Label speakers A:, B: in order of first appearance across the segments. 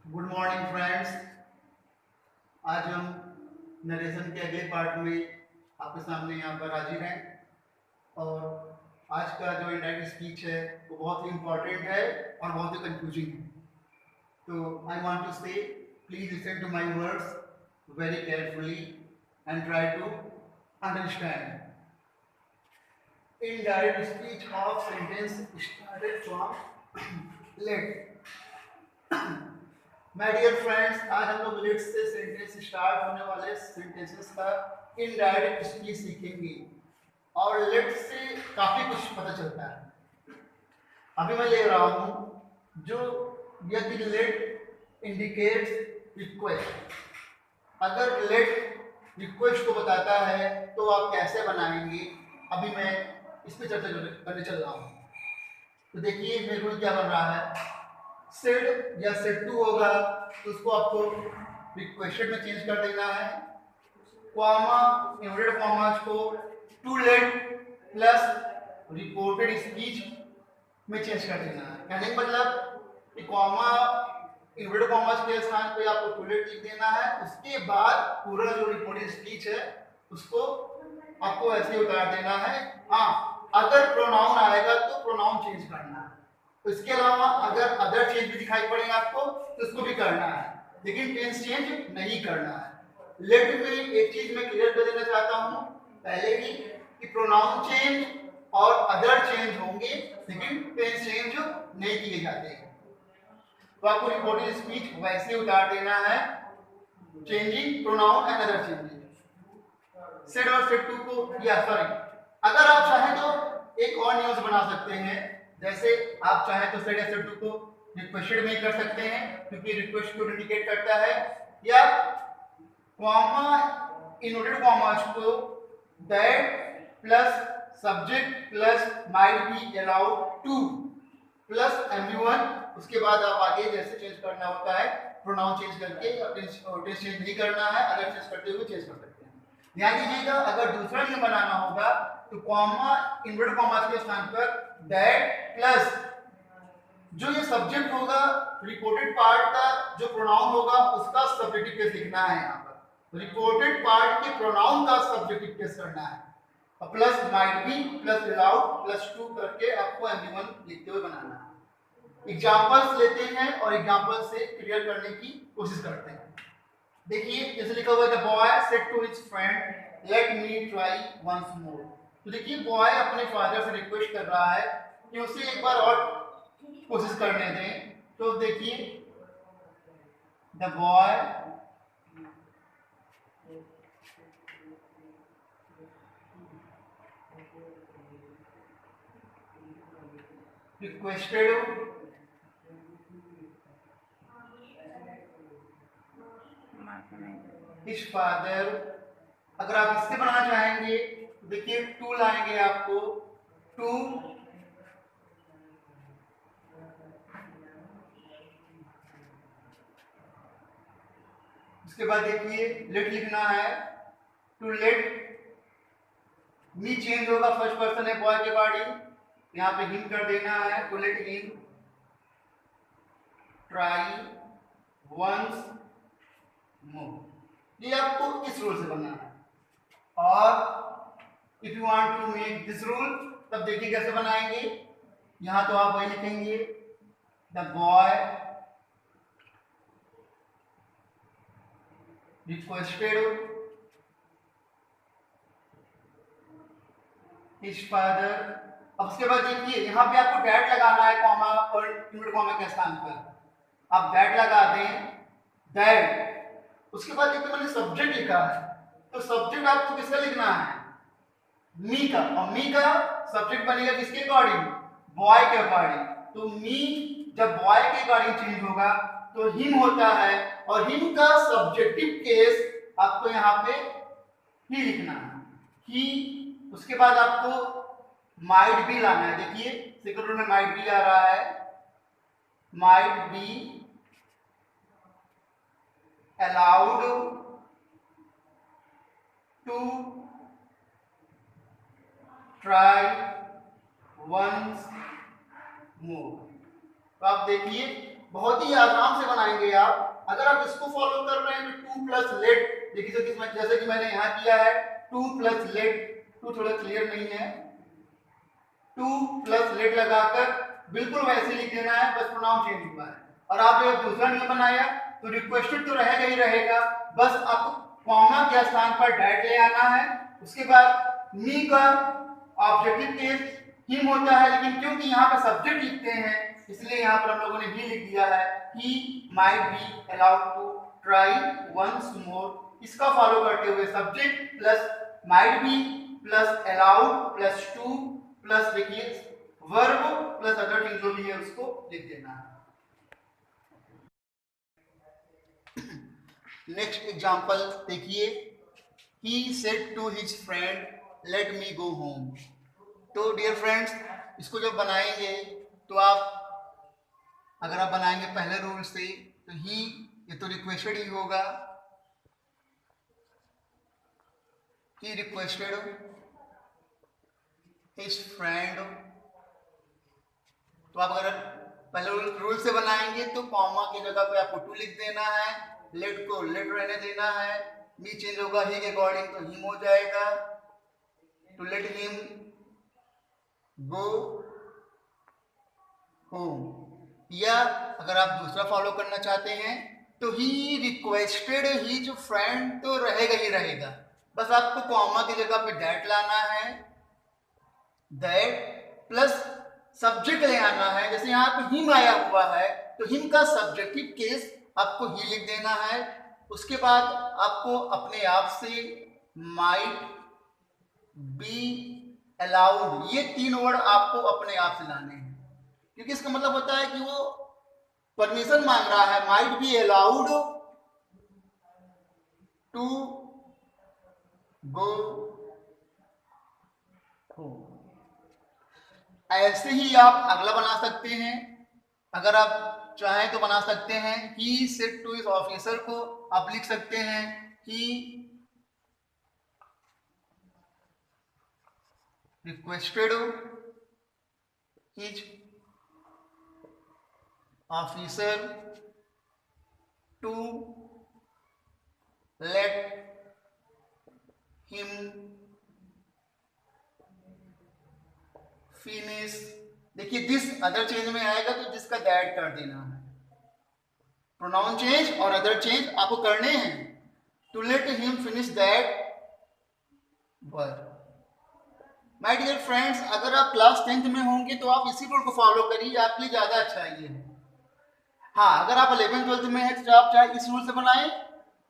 A: Good morning friends. आज हम narration के अगले पार्ट में आपके सामने यहाँ पर हाजिर हैं और आज का जो इंडायरेक्ट स्पीच है वो बहुत ही इम्पोर्टेंट है और बहुत ही कंफ्यूजिंग है। तो I want to say please listen to my words very carefully and try to understand. Indirect speech of sentence started from let। My dear friends, आज हम लोग लेट से सेंटेंस स्टार्ट होने वाले सेंटेंसेस का इनडायरेक्ट स्पीच सीखेंगे और late से काफी कुछ पता चलता है। अभी मैं ले रहा हूं जो यदि लेट इंडिकेट्स रिक्वेस्ट। अगर लेट रिक्वेस्ट को बताता है तो आप कैसे बनाएंगे, अभी मैं इस पर चर्चा करने चल रहा हूं। तो देखिए मेरे रूल क्या बन रहा है। सेड या सेड टू होगा तो उसको आपको रिक्वेस्टेड में चेंज कर देना है। कॉमा इन्वर्टेड कॉमास को to let plus reported speech में चेंज कर देना है। कहने का मतलब कि कॉमा इन्वर्टेड कॉमास के स्थान पे आपको टू लेट लिख देना है, उसके बाद पूरा जो रिपोर्टेड स्पीच है उसको आपको ऐसे ही उतार देना है। हाँ, अगर प्रोनाउन आएगा तो प्रोनाउन चेंज करना है। इसके अलावा अगर अदर चेंज भी दिखाई पड़ेगा आपको तो उसको भी करना है, लेकिन टेंस चेंज नहीं करना है। लेट में एक चीज मैं क्लियर कर देना चाहता हूं पहले ही कि प्रोनाउन चेंज और अदर चेंज होंगे लेकिन टेंस चेंज नहीं किए जाते हैं। तो आपको रिपोर्टेड स्पीच वैसे उतार देना है, changing pronoun and other changes. Said और सेड टू को या सॉरी, अगर आप चाहें तो एक और न्यूज बना सकते हैं। जैसे आप चाहें तो सेड या सेड टू को रिक्वेस्टेड में कर सकते हैं क्योंकि रिक्वेस्ट को इंडिकेट करता है, या कॉमा इनवर्टेड कॉमास को that plus subject plus might be allowed two plus everyone. उसके बाद आप आगे जैसे चेंज करना होता है प्रोनाउन चेंज करके, टेंस चेंज नहीं करना है, अदर चेंज करते हुए चेंज कर सकते हैं। ध्यान दीजिएगा, अगर दूसरा नियम बनाना होगा तो कॉमा इन्वर्टेड कॉमास के स्थान पर दैट प्लस जो ये सब्जेक्ट होगा रिपोर्टेड पार्ट का जो प्रोनाउन होगा उसका सब्जेक्टिव केस लिखना है। यहाँ पर रिपोर्टेड पार्ट के प्रोनाउन का सब्जेक्टिव केस करना है और plus might be plus allowed plus to करके आपको एवरीवन लिखते हुए बनाना है। एग्जांपल्स लेते हैं और एग्जांपल से क्लियर करने की कोशिश करते हैं। देखिए जैसे लिखा हुआ है, the boy said to his friend let me try once more. तो देखिए बॉय अपने फादर से रिक्वेस्ट कर रहा है कि उसे एक बार और कोशिश करने दें। तो देखिए the boy requested his father. अगर आप इससे बनाना चाहेंगे तो देखिए टू लाएंगे आपको, टू उसके बाद देखिए लेट लिखना है, टू लेट मी चेंज होगा, फर्स्ट पर्सन है बॉय के अकॉर्डिंग, यहाँ पे हिम कर देना है, to let him try once more. ये आपको इस रूल से बनाना है। और if you want to make this rule तब देखिए कैसे बनाएंगे। यहां तो आप वही लिखेंगे, the boy requested his father. अब उसके बाद देखिए यहाँ पे आपको डैट लगाना है कॉमा और इन्वर्टेड कॉमा के स्थान पर आप डैट लगा दें, दैट। उसके बाद देखिए मैंने सब्जेक्ट लिखा है तो सब्जेक्ट आपको किसका लिखना है, मी का, और मी का सब्जेक्ट बनेगा किसके अकॉर्डिंग, बॉय के अकॉर्डिंग। तो मी जब बॉय के अकॉर्डिंग चेंज होगा तो हिम होता है और हिम का सब्जेक्टिव केस आपको यहाँ पे ही लिखना है, ही। उसके बाद आपको माइट भी लाना है। देखिए सेकंड रूल में माइट भी आ रहा है, might be allowed to try once more. तो आप देखिए बहुत ही आराम से बनाएंगे आप। अगर आप इसको फॉलो कर रहे हैं तो 2 प्लस लेट, देखिए जैसे कि मैंने यहाँ किया है 2 प्लस लेट, 2 थोड़ा क्लियर नहीं है, 2 प्लस लेट लगाकर बिल्कुल वैसे लिख देना है, बस प्रोनाउन चेंज हुआ है। और आप जब दूसरा नियम बनाया तो रिक्वेस्टेड तो रहेगा ही रहेगा, बस आपको कॉमा के स्थान पर डैट ले आना है। उसके बाद मी का ऑब्जेक्टिव केस हिम होता है, लेकिन क्योंकि यहाँ पे सब्जेक्ट लिखते हैं इसलिए यहाँ पर हम लोगों ने ही लिख दिया है, he might be allowed to try once more. इसका फॉलो करते हुए subject plus might be plus allowed plus to plus देखिए वर्ब प्लस अदर थिंग जो भी है उसको लिख देना है। नेक्स्ट एग्जांपल देखिए, he said to his friend let me go home. तो डियर फ्रेंड्स, इसको जब बनाएंगे तो आप अगर आप बनाएंगे पहले रूल से तो ही ये तो रिक्वेस्टेड ही होगा, ही रिक्वेस्टेड हिज फ्रेंड। तो आप अगर पहले रूल से बनाएंगे तो कॉमा की जगह पे आपको टू लिख देना है, लेट को लेट रहने देना है, मी चेंज होगा ही के अकॉर्डिंग तो हिम हो जाएगा, to let him go home. या अगर आप दूसरा फॉलो करना चाहते हैं तो ही रिक्वेस्टेड हिज फ्रेंड तो रहेगा ही रहेगा, बस आपको कॉमा की जगह पे दैट लाना है, दैट प्लस सब्जेक्ट ले आना है। जैसे यहाँ पे हिम आया हुआ है तो हिम का सब्जेक्टिव केस आपको ही लिख देना है। उसके बाद आपको अपने आप से माइट बी अलाउड, ये 3 वर्ड आपको अपने आप से लाने हैं, क्योंकि इसका मतलब होता है कि वो परमिशन मांग रहा है, might be allowed to go home. ऐसे ही आप अगला बना सकते हैं, अगर आप चाहें तो बना सकते हैं ही सेड टू इस ऑफिसर को आप लिख सकते हैं he requested his officer to let him finish. देखिए दिस अदर चेंज में आएगा तो जिसका दैट कर देना है, प्रोनाउन चेंज और अदर चेंज आपको करने हैं। To let him finish that work. My dear friends, अगर आप क्लास 10th में होंगे तो आप इसी रूल को फॉलो करिए, आपके लिए ज्यादा अच्छा ये है। हाँ, अगर आप 11th-12th में है तो आप चाहे इस रूल से बनाएं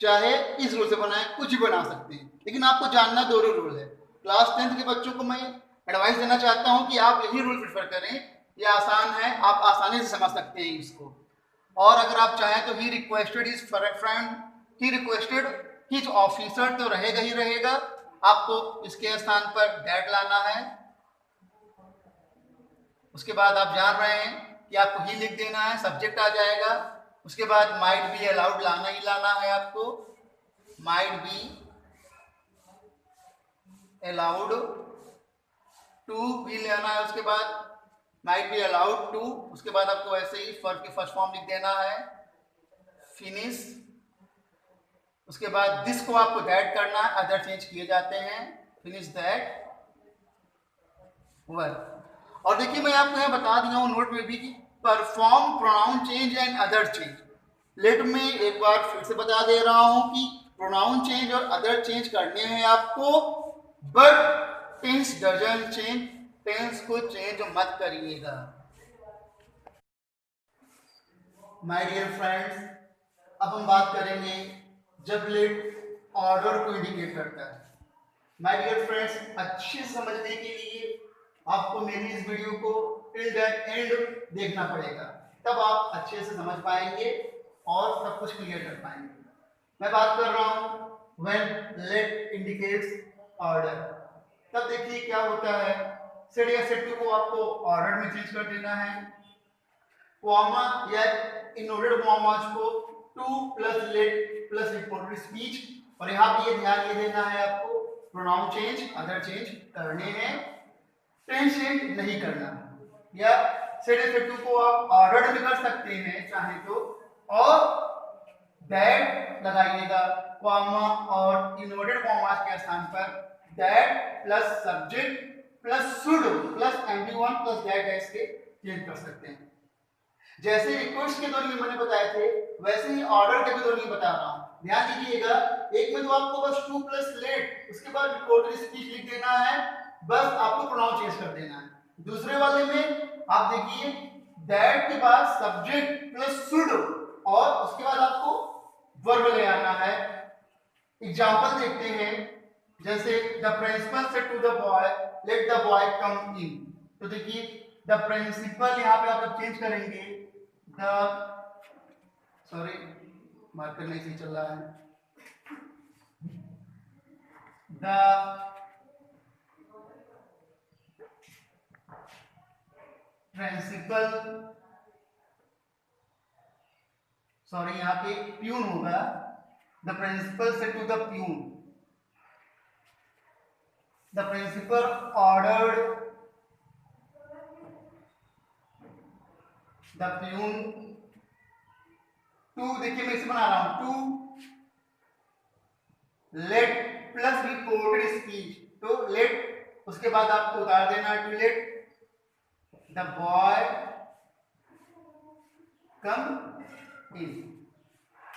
A: चाहे इस रूल से बनाएं, कुछ भी बना सकते हैं, लेकिन आपको जानना दोनों रूल है। क्लास 10th के बच्चों को मैं एडवाइस देना चाहता हूं कि आप यही रूल प्रेफर करें, ये आसान है, आप आसानी से समझ सकते हैं इसको। और अगर आप चाहें तो ही रिक्वेस्टेड हिज फ्रेंड, ही रिक्वेस्टेड हिज ऑफिसर तो रहेगा ही रहेगा, आपको इसके स्थान पर दैट लाना है। उसके बाद आप जान रहे हैं कि आपको ही लिख देना है, सब्जेक्ट आ जाएगा। उसके बाद माइट बी अलाउड लाना ही लाना है आपको, माइट बी अलाउड टू भी लेना है। उसके बाद माइट बी अलाउड टू, उसके बाद आपको ऐसे ही फर्स्ट की फर्स्ट फॉर्म लिख देना है, फिनिश। उसके बाद दिस को आपको दैट करना है, अदर चेंज किए जाते हैं, फिनिश दैट वर्क। और देखिए मैं आपको यहाँ बता दिया हूँ नोट में भी कि perform pronoun change and other change. Let में एक बार फिर से बता दे रहा हूं कि प्रोनाउन चेंज और अदर चेंज करने हैं आपको, but tense doesn't change, tense को चेंज मत करिएगा। माय डियर फ्रेंड्स, अब हम बात करेंगे जब लेट ऑर्डर को इंडिकेट करता है। माय डियर फ्रेंड्स, अच्छे से समझने के लिए आपको मेरी इस वीडियो को टिल द एंड देखना पड़ेगा, तब आप अच्छे से समझ पाएंगे और सब कुछ क्लियर कर पाएंगे। मैं बात कर रहा हूं व्हेन लेट इंडिकेट्स ऑर्डर, तब देखिए क्या होता है, सेड या सेड टू को आपको ऑर्डर में चेंज कर देना है, कॉमा या इनवर्टेड कॉमास को two plus late plus reported speech, और यहाँ पे ये ध्यान ये देना है आपको प्रोनाउन चेंज अदर चेंज करने हैं, टेंस चेंज नहीं करना, या सेट सेट टू को आप ऑर्डर्ड भी कर सकते हैं चाहे तो, और दैट लगाइएगा कॉमा और इनवर्टेड कॉमा के स्थान पर that plus subject plus should plus एमडी1 प्लस दैट डैश के चेंज कर सकते हैं। जैसे रिक्वेस्ट के दो नियम मैंने बताए थे वैसे ही ऑर्डर के भी दो नियम बता रहा हूं, ध्यान दीजिएगा। एक में तो आपको बस टू प्लस लेट उसके बाद रिकॉर्डेड स्पीच लिख देना है, बस आपको प्रोनाउन चेंज कर देना है। दूसरे वाले में आप देखिए दैट के बाद सब्जेक्ट प्लस शुड और उसके बाद आपको वर्ब ले आना है। एग्जांपल देखते हैं, जैसे the principal said to the boy let the boy come in. तो देखिए द प्रिंसिपल यहाँ पे आप चेंज करेंगे द, सॉरी मार्कर नहीं सही चल रहा है, द प्रिंसिपल, सॉरी यहाँ पे प्यून होगा, the principal said to the peon, the principal ordered the peon to, देखिए मैं इसे बना रहा हूं to let plus reported speech, तो लेट उसके बाद आपको उतार देना to let the boy come in.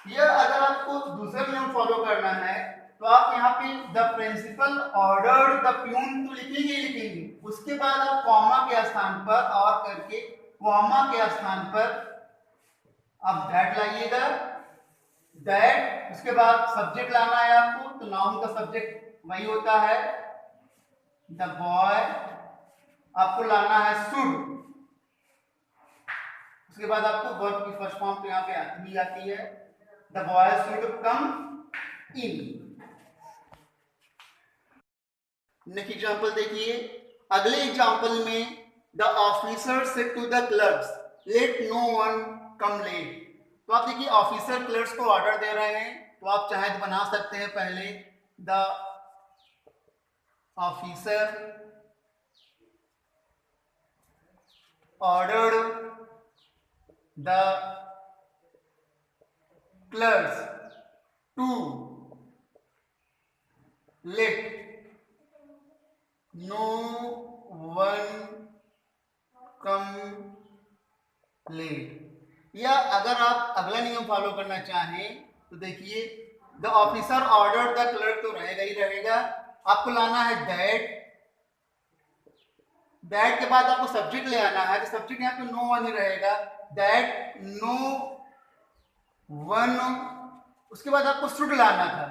A: यह अगर आपको दूसरा नियम फॉलो करना है तो आप यहाँ पे the principal ordered the peon तो लिखेंगे ही लिखेंगे, उसके बाद आप कॉमा के स्थान पर और करके कॉमा के स्थान पर आप दैट लाइएगा, दैट उसके बाद सब्जेक्ट लाना है आपको, तो नाउन का सब्जेक्ट वही होता है द बॉय, आपको लाना है शुड, उसके बाद आपको वर्ब की फर्स्ट फॉर्म तो यहाँ पे आती जाती है the boy should come in. Next example देखिए, अगले एग्जांपल में the officer said to the clerks let no one come late. तो आप देखिए ऑफिसर क्लर्क्स को ऑर्डर दे रहे हैं, तो आप चाहे तो बना सकते हैं पहले the officer ordered the clerks to let no one come late. या अगर आप अगला नियम फॉलो करना चाहें तो देखिए the officer order the clerk तो रहेगा ही रहेगा, आपको लाना है दैट, दैट के बाद आपको सब्जेक्ट ले आना है, तो सब्जेक्ट यहाँ पे नो वन ही रहेगा, दैट नो वन, उसके बाद आपको शुड लाना था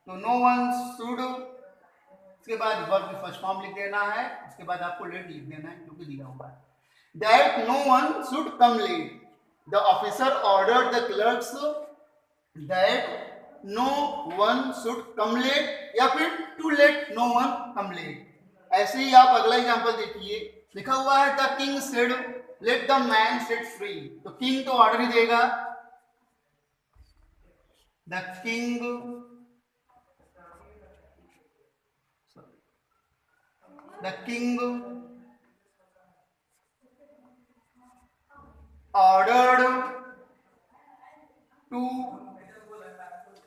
A: तो नो वन शुड, उसके बाद वर्ब की फर्स्ट फॉर्म लिख देना है, उसके बाद आपको लेट लिख देना है जो कि दिया हुआ है that no one should come late. The officer ordered the clerks that no one should come late या फिर to let no one come late. ऐसे ही आप अगला एग्जांपल देखिए, लिखा हुआ है the king said let the man set free. तो किंग तो ऑर्डर ही देगा, the king ordered to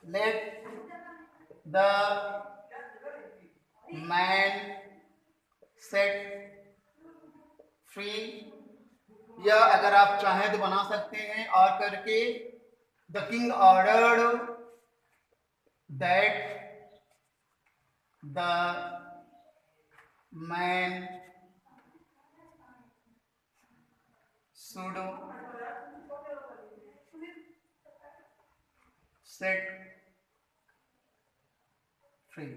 A: let the man set free। या अगर आप चाहें तो बना सकते हैं और करके the king ordered that the man should set free।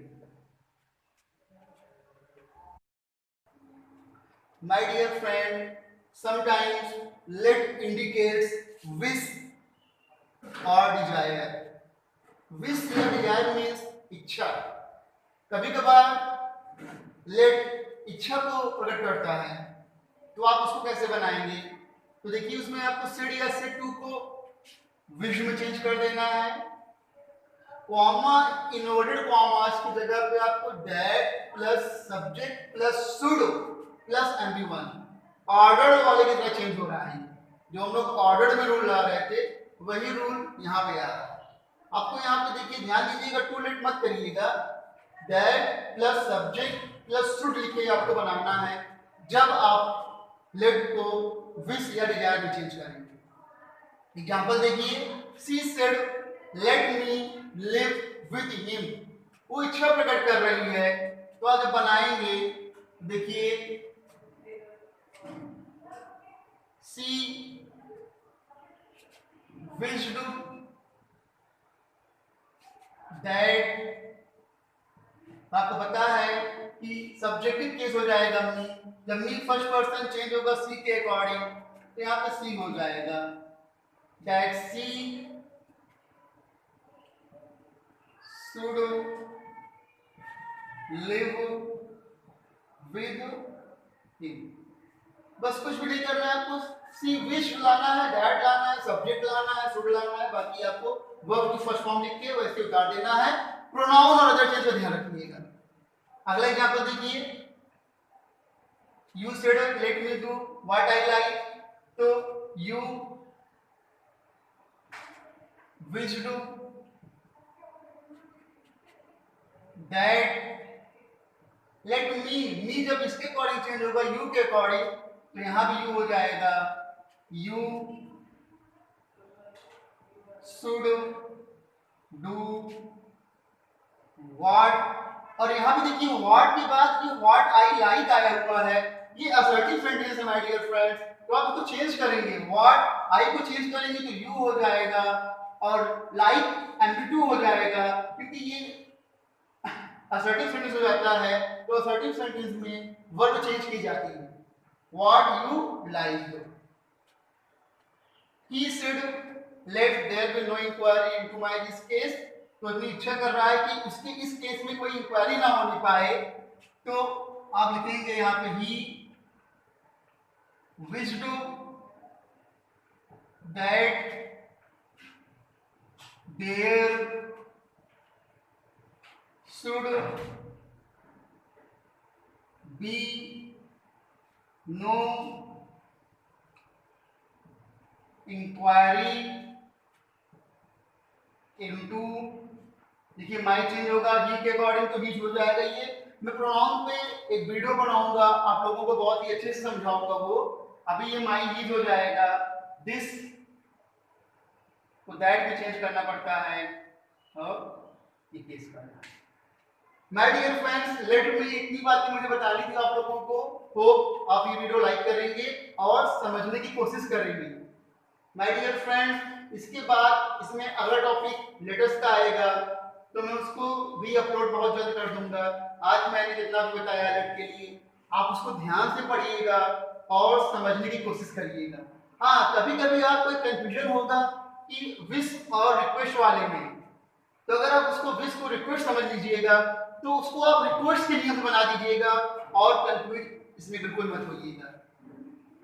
A: My dear friend, sometimes let indicates wish or desire। wish या desire means इच्छा। कभी कभार लेट इच्छा को प्रकट करता है, तो आप उसको कैसे बनाएंगे? तो देखिए उसमें आपको सेड या सेड टू को विश में चेंज कर देना है, कॉमा इनवर्टेड कॉमास की जगह पे आपको that plus subject plus should plus एमडी1, ऑर्डर्ड वाले की तरह चेंज हो रहा है। जो हम लोग ऑर्डर्ड में रूल ला रहे थे वही रूल यहाँ पे आ रहा है। आपको यहाँ पे देखिए, ध्यान दीजिएगा, टू लेट मत करिएगा। That plus subject plus should लिख के आपको बनाना है जब आप लेट को विश या डिजायर में चेंज करेंगे। एग्जांपल देखिए, she said let me live with him, वो इच्छा प्रकट कर रही है। तो आज बनाएंगे, देखिए, सी विश्ड दैट, आपको पता है कि सब्जेक्टिव केस हो जाएगा मी, जब मी फर्स्ट पर्सन चेंज होगा सी के अकॉर्डिंग, तो यहाँ पे सी हो जाएगा। That she should live with him. बस कुछ भी नहीं करना है आपको, सी विश लाना है, दैट लाना है, सब्जेक्ट लाना है, शुड लाना है, बाकी आपको वर्ब की फर्स्ट फॉर्म लिख के वैसे उतार देना है। प्रोनाउन और अदर चीज का ध्यान रखिएगा। अगला एग्जांपल देखिए, you said let me do what I like, तो you wish do that let me जब इसके अकॉर्डिंग चेंज होगा यू के अकॉर्डिंग, तो यहां भी यू हो जाएगा। यू शुड डू व्हाट, और यहां भी देखिए व्हाट के बाद ये व्हाट आई लाइक आया हुआ है, ये असर्टिव सेंटेंस है माय डियर फ्रेंड्स। तो आप इसको चेंज करेंगे, व्हाट आई को चेंज करेंगे तो यू हो जाएगा और लाइक एमपी2 हो जाएगा, क्योंकि ये असर्टिव सेंटेंस हो जाता है। तो असर्टिव सेंटेंस में वर्ब चेंज की जाती है, what you like. He said let there be no inquiry into my this case, तो अपनी इच्छा कर रहा है कि उसके इस केस में कोई इंक्वायरी ना होने पाए, तो आप लिखेंगे यहाँ पे he wished that there should be no inquiry into, देखिए माई चेंज होगा ही के अकॉर्डिंग, तो ही हो जाएगा। ये मैं प्रोनाउन पे एक वीडियो बनाऊंगा, आप लोगों को बहुत ही अच्छे से समझाऊंगा वो। अभी ये माई ही हो जाएगा। दिस को दैट भी चेंज करना पड़ता है और ये केस करना है। My dear friends, let me इतनी बातें मुझे बतानी थी आप लोगों को। होप आप ये वीडियो लाइक करेंगे और समझने की कोशिश करेंगे। माय डियर फ्रेंड्स, इसके बाद इसमें अगला टॉपिक लेटेस्ट का आएगा, तो मैं उसको भी अपलोड बहुत जल्द कर दूंगा। आज मैंने जितना भी बताया लेट के लिए, आप उसको ध्यान से पढ़िएगा और समझने की कोशिश करिएगा। हाँ, कभी कभी आपको कंफ्यूजन होगा कि विश और रिक्वेस्ट वाले में, तो अगर आप उसको विश को रिक्वेस्ट समझ लीजिएगा तो उसको आप रिक्वेस्ट के नियम बना दीजिएगा और कंफ्यूज इसमें बिल्कुल मत होइएगा।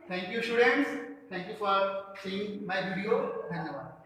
A: Thank you students, thank you for seeing my video, धन्यवाद।